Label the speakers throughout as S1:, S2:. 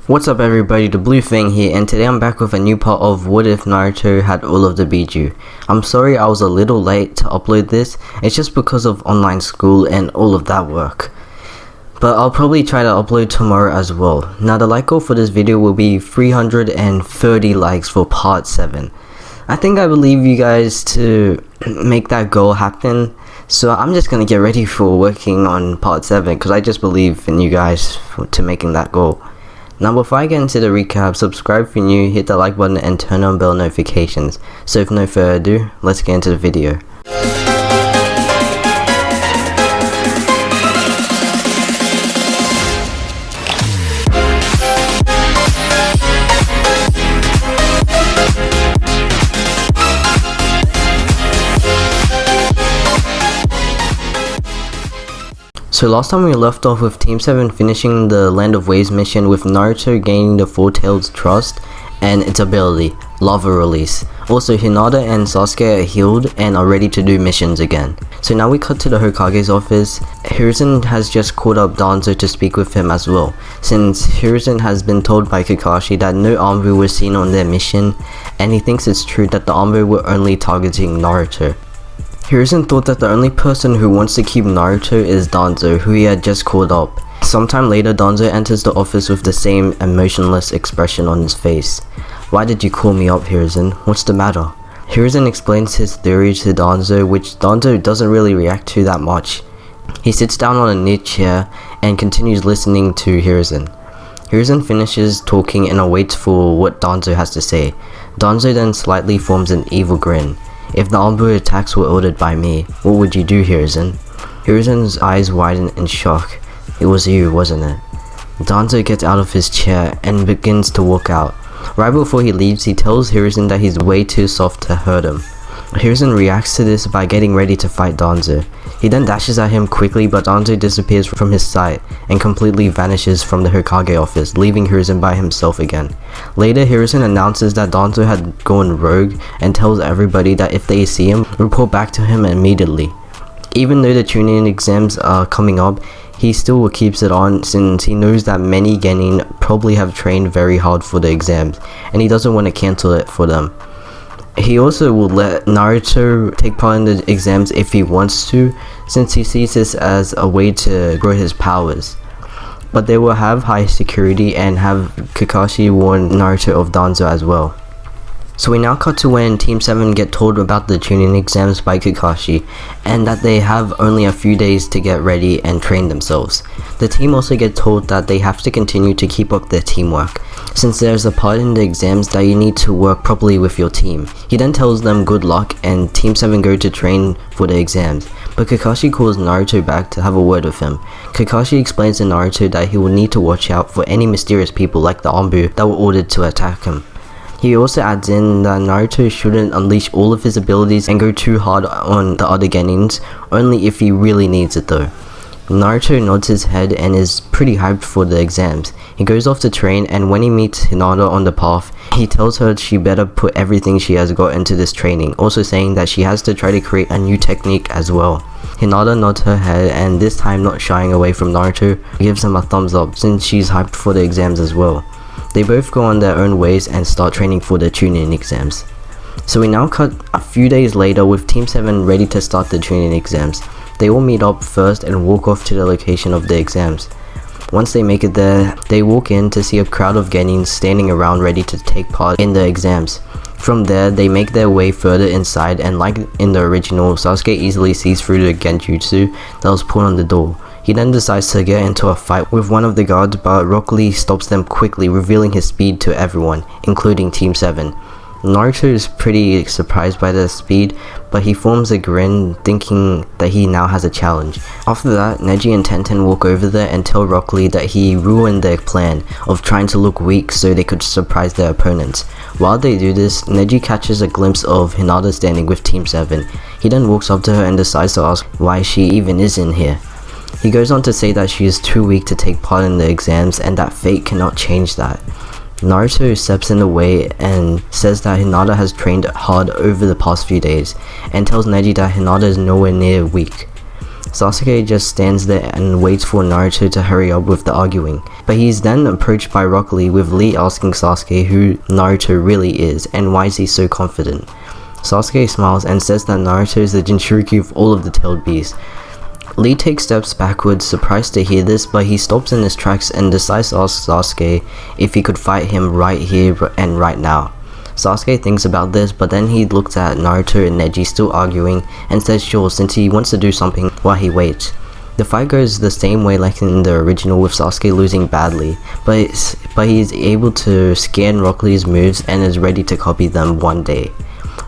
S1: What's up everybody, the Blue Fang here, and today I'm back with a new part of What If Naruto Had All of the Bijuu. I'm sorry I was a little late to upload this, it's just because of online school and all of that work. But I'll probably try to upload tomorrow as well. Now the like goal for this video will be 330 likes for part 7. I think I will leave you guys to make that goal happen. So I'm just gonna get ready for working on part 7 because I just believe in you guys to making that goal. Now before I get into the recap, subscribe if you're new, hit the like button and turn on bell notifications. So with no further ado, let's get into the video. So last time we left off with Team 7 finishing the Land of Waves mission with Naruto gaining the Four Tails trust and its ability, Lava Release. Also Hinata and Sasuke are healed and are ready to do missions again. So now we cut to the Hokage's office. Hiruzen has just called up Danzo to speak with him as well, since Hiruzen has been told by Kakashi that no Anbu was seen on their mission, and he thinks it's true that the Anbu were only targeting Naruto. Hiruzen thought that the only person who wants to keep Naruto is Danzo, who he had just called up. Sometime later, Danzo enters the office with the same emotionless expression on his face. "Why did you call me up, Hiruzen? What's the matter?" Hiruzen explains his theory to Danzo, which Danzo doesn't really react to that much. He sits down on a near chair and continues listening to Hiruzen. Hiruzen finishes talking and awaits for what Danzo has to say. Danzo then slightly forms an evil grin. "If the Anbu attacks were ordered by me, what would you do, Hiruzen?" Hiruzen's eyes widen in shock. "It was you, wasn't it?" Danzo gets out of his chair and begins to walk out. Right before he leaves, he tells Hiruzen that he's way too soft to hurt him. Hiruzen reacts to this by getting ready to fight Danzo. He then dashes at him quickly, but Danzo disappears from his sight and completely vanishes from the Hokage office, leaving Hiruzen by himself again. Later, Hiruzen announces that Danzo had gone rogue and tells everybody that if they see him, report back to him immediately. Even though the Chunin exams are coming up, he still keeps it on since he knows that many genin probably have trained very hard for the exams and he doesn't want to cancel it for them. He also will let Naruto take part in the exams if he wants to, since he sees this as a way to grow his powers. But they will have high security and have Kakashi warn Naruto of Danzo as well. So we now cut to when Team 7 get told about the Chunin exams by Kakashi and that they have only a few days to get ready and train themselves. The team also get told that they have to continue to keep up their teamwork, since there's a part in the exams that you need to work properly with your team. He then tells them good luck and Team 7 go to train for the exams, but Kakashi calls Naruto back to have a word with him. Kakashi explains to Naruto that he will need to watch out for any mysterious people like the Anbu that were ordered to attack him. He also adds in that Naruto shouldn't unleash all of his abilities and go too hard on the other genins, only if he really needs it though. Naruto nods his head and is pretty hyped for the exams. He goes off to train, and when he meets Hinata on the path, he tells her she better put everything she has got into this training, also saying that she has to try to create a new technique as well. Hinata nods her head and this time not shying away from Naruto, gives him a thumbs up since she's hyped for the exams as well. They both go on their own ways and start training for the Chunin exams. So we now cut a few days later with Team 7 ready to start the Chunin exams. They all meet up first and walk off to the location of the exams. Once they make it there, they walk in to see a crowd of genins standing around ready to take part in the exams. From there, they make their way further inside, and like in the original, Sasuke easily sees through the genjutsu that was put on the door. He then decides to get into a fight with one of the guards, but Rock Lee stops them quickly, revealing his speed to everyone, including Team 7. Naruto is pretty surprised by their speed, but he forms a grin, thinking that he now has a challenge. After that, Neji and Tenten walk over there and tell Rock Lee that he ruined their plan of trying to look weak so they could surprise their opponents. While they do this, Neji catches a glimpse of Hinata standing with Team 7. He then walks up to her and decides to ask why she even is in here. He goes on to say that she is too weak to take part in the exams and that fate cannot change that. Naruto steps in the way and says that Hinata has trained hard over the past few days and tells Neji that Hinata is nowhere near weak. Sasuke just stands there and waits for Naruto to hurry up with the arguing, but he's then approached by Rock Lee, with Lee asking Sasuke who Naruto really is and why is he so confident. Sasuke smiles and says that Naruto is the Jinchuriki of all of the tailed beasts. Lee takes steps backwards, surprised to hear this, but he stops in his tracks and decides to ask Sasuke if he could fight him right here and right now. Sasuke thinks about this, but then he looks at Naruto and Neji still arguing and says sure, since he wants to do something while he waits. The fight goes the same way like in the original, with Sasuke losing badly, but he's able to scan Rock Lee's moves and is ready to copy them one day.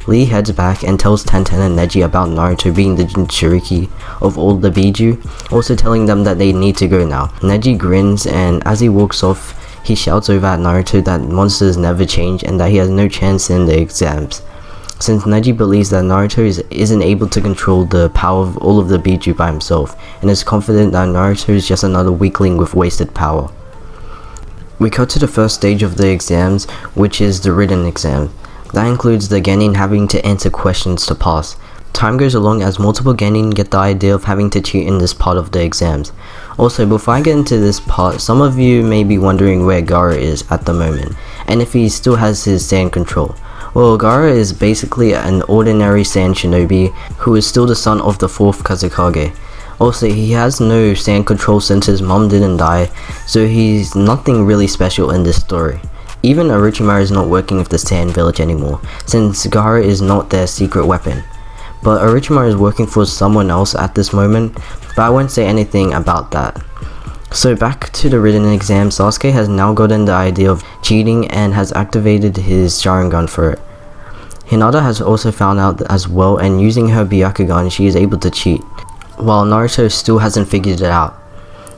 S1: Lee heads back and tells Tenten and Neji about Naruto being the Jinchuriki of all the Bijuu, also telling them that they need to go now. Neji grins, and as he walks off, he shouts over at Naruto that monsters never change and that he has no chance in the exams. Since Neji believes that Naruto isn't able to control the power of all of the Bijuu by himself, and is confident that Naruto is just another weakling with wasted power. We cut to the first stage of the exams, which is the written exam. That includes the genin having to answer questions to pass. Time goes along as multiple genin get the idea of having to cheat in this part of the exams. Also, before I get into this part, some of you may be wondering where Gaara is at the moment, and if he still has his sand control. Well, Gaara is basically an ordinary sand shinobi who is still the son of the 4th Kazekage. Also, he has no sand control since his mom didn't die, so he's nothing really special in this story. Even Orochimaru is not working with the Sand Village anymore, since Gaara is not their secret weapon. But Orochimaru is working for someone else at this moment, but I won't say anything about that. So back to the written exam, Sasuke has now gotten the idea of cheating and has activated his Sharingan for it. Hinata has also found out as well, and using her Byakugan she is able to cheat, while Naruto still hasn't figured it out.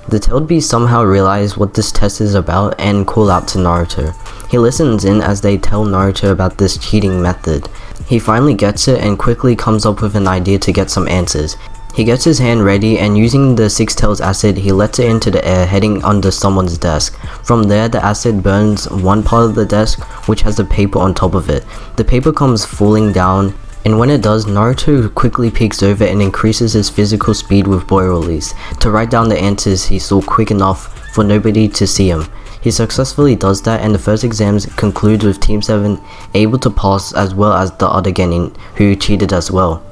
S1: The tailed beasts somehow realize what this test is about and call out to Naruto. He listens in as they tell Naruto about this cheating method. He finally gets it and quickly comes up with an idea to get some answers. He gets his hand ready and using the Six Tails acid, he lets it into the air, heading under someone's desk. From there, the acid burns one part of the desk, which has the paper on top of it. The paper comes falling down, and when it does, Naruto quickly peeks over and increases his physical speed with boy release to write down the answers he saw quick enough for nobody to see him. He successfully does that, and the first exams concludes with Team 7 able to pass, as well as the other genin who cheated as well.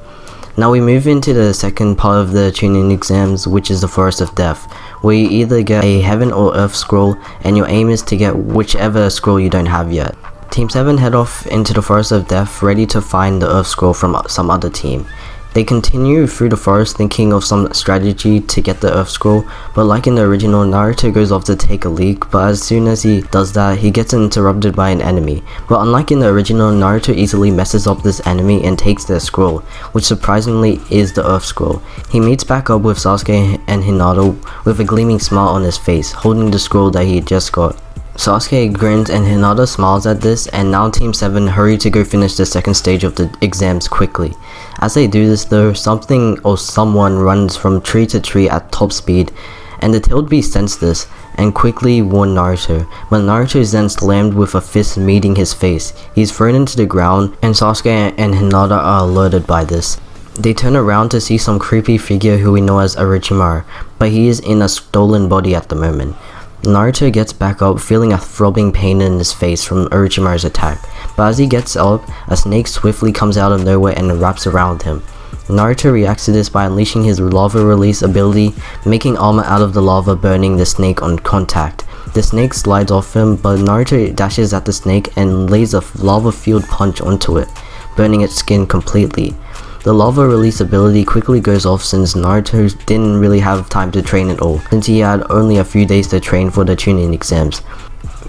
S1: Now we move into the second part of the Chunin exams, which is the Forest of Death, where you either get a Heaven or Earth scroll, and your aim is to get whichever scroll you don't have yet. Team 7 head off into the Forest of Death, ready to find the Earth scroll from some other team. They continue through the forest thinking of some strategy to get the Earth scroll, but like in the original, Naruto goes off to take a leak, but as soon as he does that, he gets interrupted by an enemy. But unlike in the original, Naruto easily messes up this enemy and takes their scroll, which surprisingly is the Earth scroll. He meets back up with Sasuke and Hinata with a gleaming smile on his face, holding the scroll that he just got. Sasuke grins and Hinata smiles at this, and now Team 7 hurry to go finish the second stage of the exams quickly. As they do this though, something or someone runs from tree to tree at top speed, and the tailed beast sense this and quickly warn Naruto, but Naruto is then slammed with a fist meeting his face. He's thrown into the ground, and Sasuke and Hinata are alerted by this. They turn around to see some creepy figure who we know as Orochimaru, but he is in a stolen body at the moment. Naruto gets back up, feeling a throbbing pain in his face from Orochimaru's attack, but as he gets up, a snake swiftly comes out of nowhere and wraps around him. Naruto reacts to this by unleashing his lava release ability, making armor out of the lava, burning the snake on contact. The snake slides off him, but Naruto dashes at the snake and lays a lava-fueled punch onto it, burning its skin completely. The lava release ability quickly goes off since Naruto didn't really have time to train at all, since he had only a few days to train for the Chunin exams.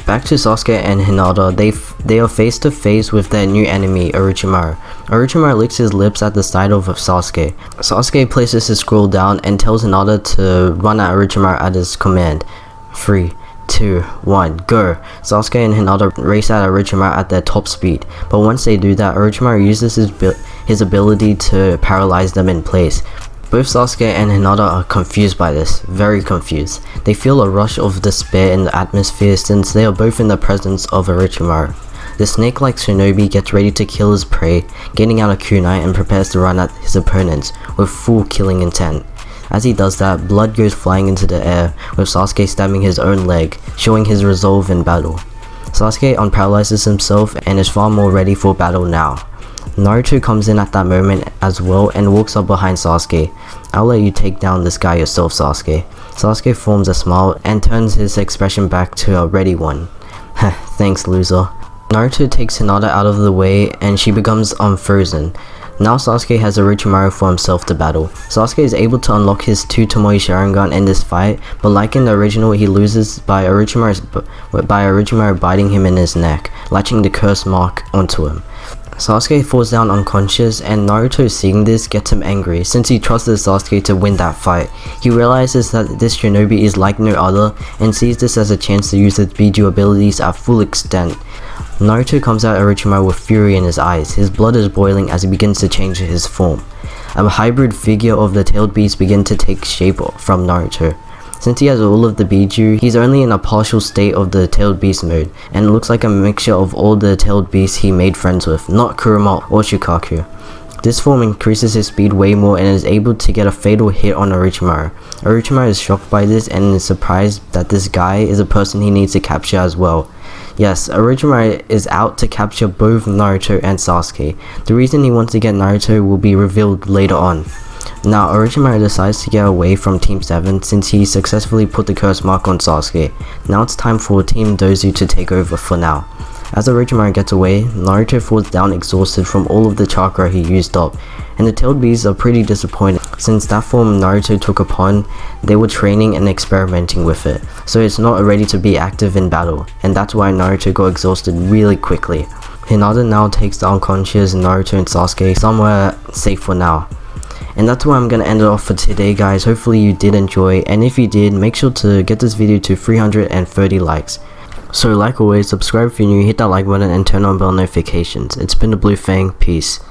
S1: Back to Sasuke and Hinata, they are face to face with their new enemy, Orochimaru. Orochimaru licks his lips at the sight of Sasuke. Sasuke places his scroll down and tells Hinata to run at Orochimaru at his command. 3, 2, 1, go! Sasuke and Hinata race at Orochimaru at their top speed, but once they do that, Orochimaru uses his ability to paralyze them in place. Both Sasuke and Hinata are confused by this, very confused. They feel a rush of despair in the atmosphere since they are both in the presence of Orochimaru. The snake-like shinobi gets ready to kill his prey, getting out a kunai and prepares to run at his opponents with full killing intent. As he does that, blood goes flying into the air, with Sasuke stabbing his own leg, showing his resolve in battle. Sasuke unparalyzes himself and is far more ready for battle now. Naruto comes in at that moment as well and walks up behind Sasuke. "I'll let you take down this guy yourself, Sasuke." Sasuke forms a smile and turns his expression back to a ready one. "Thanks, loser." Naruto takes Hinata out of the way and she becomes unfrozen. Now Sasuke has Orochimaru for himself to battle. Sasuke is able to unlock his 2 Tomoe Sharingan in this fight, but like in the original, he loses by Orochimaru biting him in his neck, latching the curse mark onto him. Sasuke falls down unconscious, and Naruto, seeing this, gets him angry since he trusted Sasuke to win that fight. He realizes that this shinobi is like no other and sees this as a chance to use his Bijuu abilities at full extent. Naruto comes at Orochimaru with fury in his eyes. His blood is boiling as he begins to change his form. A hybrid figure of the tailed beast begins to take shape from Naruto. Since he has all of the Bijuu, he's only in a partial state of the tailed beast mode, and it looks like a mixture of all the tailed beasts he made friends with, not Kurama or Shukaku. This form increases his speed way more and is able to get a fatal hit on Orochimaru. Orochimaru is shocked by this and is surprised that this guy is a person he needs to capture as well. Yes, Orochimaru is out to capture both Naruto and Sasuke. The reason he wants to get Naruto will be revealed later on. Now, Orochimaru decides to get away from Team 7 since he successfully put the curse mark on Sasuke. Now it's time for Team Dozu to take over for now. As Orochimaru gets away, Naruto falls down exhausted from all of the chakra he used up, and the tailed beasts are pretty disappointed since that form Naruto took upon, they were training and experimenting with it, so it's not ready to be active in battle, and that's why Naruto got exhausted really quickly. Hinata now takes the unconscious Naruto and Sasuke somewhere safe for now. And that's where I'm gonna end it off for today, guys. Hopefully you did enjoy, and if you did, make sure to get this video to 330 likes. So like always, subscribe if you're new, hit that like button and turn on bell notifications. It's been the Blue Fang, peace.